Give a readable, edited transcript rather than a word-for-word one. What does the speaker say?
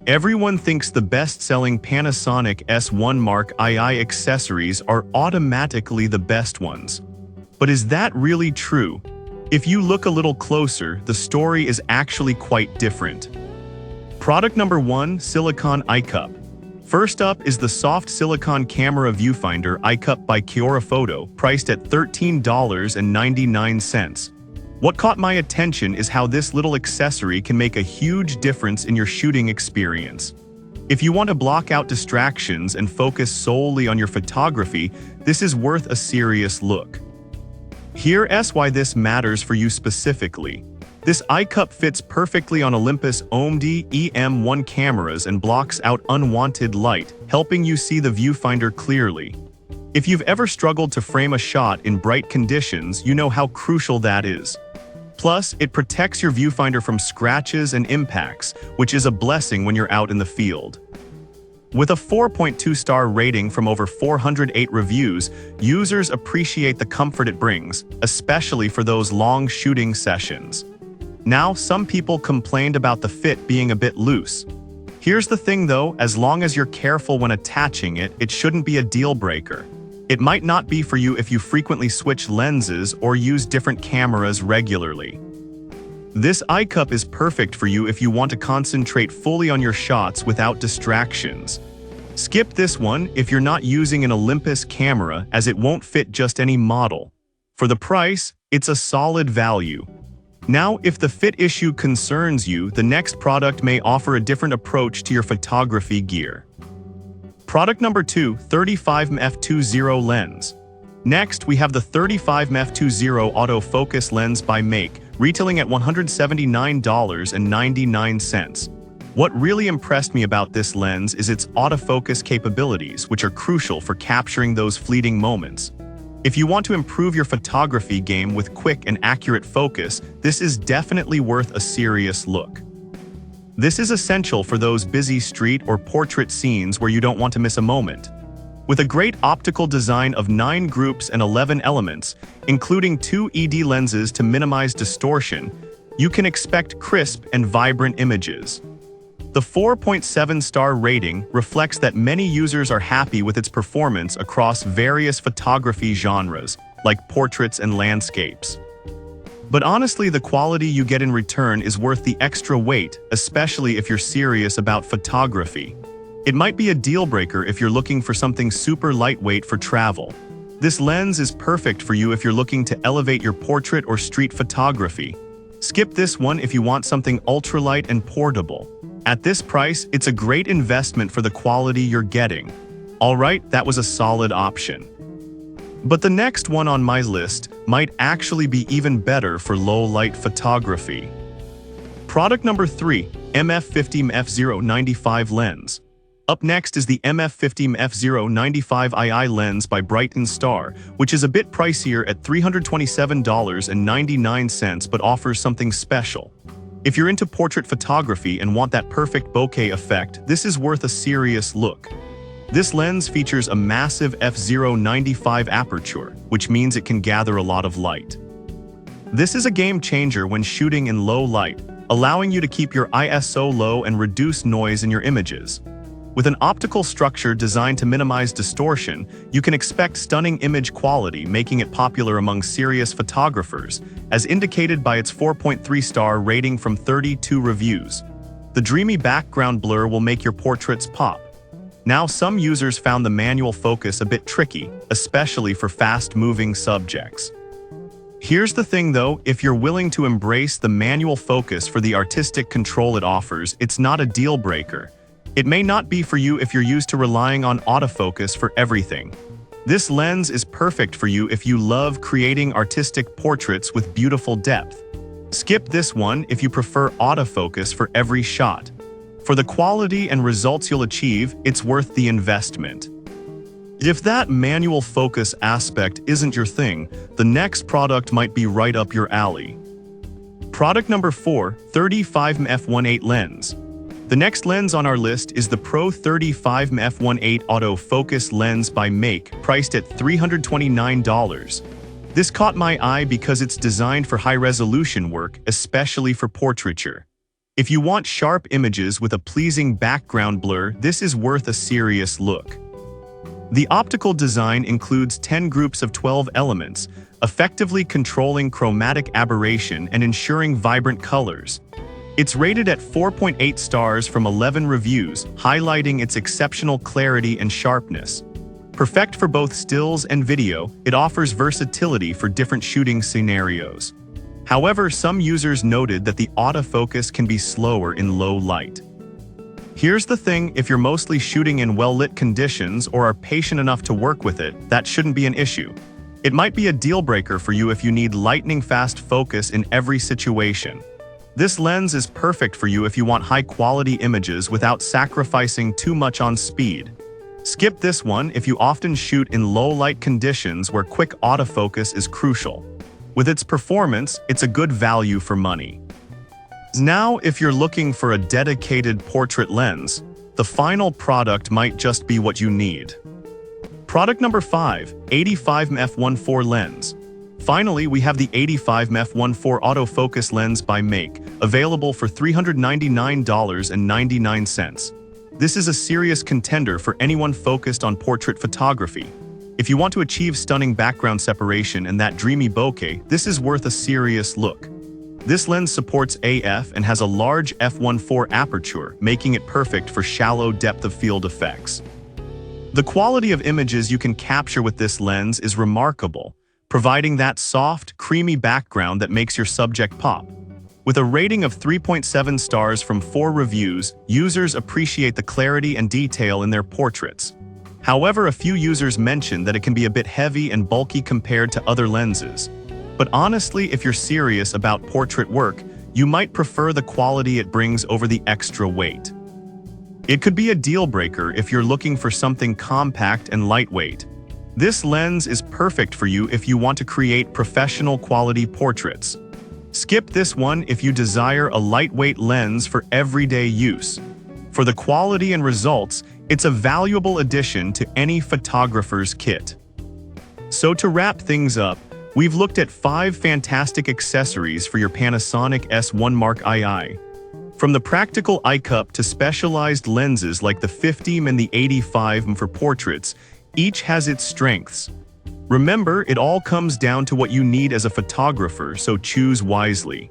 Everyone thinks the best-selling Panasonic S1 Mark II accessories are automatically the best ones. But is that really true? If you look a little closer, the story is actually quite different. Product number 1, Silicon Eye Cup. First up is the soft silicone camera viewfinder Eye Cup by Kiora Photo, priced at $13.99. What caught my attention is how this little accessory can make a huge difference in your shooting experience. If you want to block out distractions and focus solely on your photography, this is worth a serious look. Here's why this matters for you specifically. This eye cup fits perfectly on Olympus OMD EM1 cameras and blocks out unwanted light, helping you see the viewfinder clearly. If you've ever struggled to frame a shot in bright conditions, you know how crucial that is. Plus, it protects your viewfinder from scratches and impacts, which is a blessing when you're out in the field. With a 4.2-star rating from over 408 reviews, users appreciate the comfort it brings, especially for those long shooting sessions. Now, some people complained about the fit being a bit loose. Here's the thing though, as long as you're careful when attaching it, it shouldn't be a deal breaker. It might not be for you if you frequently switch lenses or use different cameras regularly. This eye cup is perfect for you if you want to concentrate fully on your shots without distractions. Skip this one if you're not using an Olympus camera, as it won't fit just any model. For the price, it's a solid value. Now, if the fit issue concerns you, the next product may offer a different approach to your photography gear. Product number 2, 35mm f2.0 lens. Next, we have the 35mm f2.0 autofocus lens by Make, retailing at $179.99. What really impressed me about this lens is its autofocus capabilities, which are crucial for capturing those fleeting moments. If you want to improve your photography game with quick and accurate focus, this is definitely worth a serious look. This is essential for those busy street or portrait scenes where you don't want to miss a moment. With a great optical design of 9 groups and 11 elements, including 2 ED lenses to minimize distortion, you can expect crisp and vibrant images. The 4.7-star rating reflects that many users are happy with its performance across various photography genres, like portraits and landscapes. But honestly, the quality you get in return is worth the extra weight, especially if you're serious about photography. It might be a deal breaker if you're looking for something super lightweight for travel. This lens is perfect for you if you're looking to elevate your portrait or street photography. Skip this one if you want something ultralight and portable. At this price, it's a great investment for the quality you're getting. Alright, that was a solid option. But the next one on my list might actually be even better for low-light photography. Product number 3, MF50 f0.95 lens. Up next is the MF50 f0.95 II lens by Brighton Star, which is a bit pricier at $327.99 but offers something special. If you're into portrait photography and want that perfect bokeh effect, this is worth a serious look. This lens features a massive f0.95 aperture, which means it can gather a lot of light. This is a game changer when shooting in low light, allowing you to keep your ISO low and reduce noise in your images. With an optical structure designed to minimize distortion, you can expect stunning image quality, making it popular among serious photographers, as indicated by its 4.3-star rating from 32 reviews. The dreamy background blur will make your portraits pop. Now, some users found the manual focus a bit tricky, especially for fast-moving subjects. Here's the thing though, if you're willing to embrace the manual focus for the artistic control it offers, it's not a deal breaker. It may not be for you if you're used to relying on autofocus for everything. This lens is perfect for you if you love creating artistic portraits with beautiful depth. Skip this one if you prefer autofocus for every shot. For the quality and results you'll achieve, it's worth the investment. If that manual focus aspect isn't your thing, the next product might be right up your alley. Product number 4, 35mm f1.8 lens. The next lens on our list is the Pro 35mm f1.8 autofocus lens by Make, priced at $329. This caught my eye because it's designed for high-resolution work, especially for portraiture. If you want sharp images with a pleasing background blur, this is worth a serious look. The optical design includes 10 groups of 12 elements, effectively controlling chromatic aberration and ensuring vibrant colors. It's rated at 4.8 stars from 11 reviews, highlighting its exceptional clarity and sharpness. Perfect for both stills and video, it offers versatility for different shooting scenarios. However, some users noted that the autofocus can be slower in low light. Here's the thing, if you're mostly shooting in well-lit conditions or are patient enough to work with it, that shouldn't be an issue. It might be a deal-breaker for you if you need lightning-fast focus in every situation. This lens is perfect for you if you want high-quality images without sacrificing too much on speed. Skip this one if you often shoot in low-light conditions where quick autofocus is crucial. With its performance, it's a good value for money. Now, if you're looking for a dedicated portrait lens, the final product might just be what you need. Product number 5, 85mm f1.4 lens. Finally, we have the 85mm f1.4 autofocus lens by Make, available for $399.99. This is a serious contender for anyone focused on portrait photography. If you want to achieve stunning background separation and that dreamy bokeh, this is worth a serious look. This lens supports AF and has a large f1.4 aperture, making it perfect for shallow depth of field effects. The quality of images you can capture with this lens is remarkable, providing that soft, creamy background that makes your subject pop. With a rating of 3.7 stars from 4 reviews, users appreciate the clarity and detail in their portraits. However, a few users mentioned that it can be a bit heavy and bulky compared to other lenses. But honestly, if you're serious about portrait work, you might prefer the quality it brings over the extra weight. It could be a deal breaker if you're looking for something compact and lightweight. This lens is perfect for you if you want to create professional quality portraits. Skip this one if you desire a lightweight lens for everyday use. For the quality and results, it's a valuable addition to any photographer's kit. So to wrap things up, we've looked at 5 fantastic accessories for your Panasonic S1 Mark II. From the practical eye cup to specialized lenses like the 50mm and the 85mm for portraits, each has its strengths. Remember, it all comes down to what you need as a photographer, so choose wisely.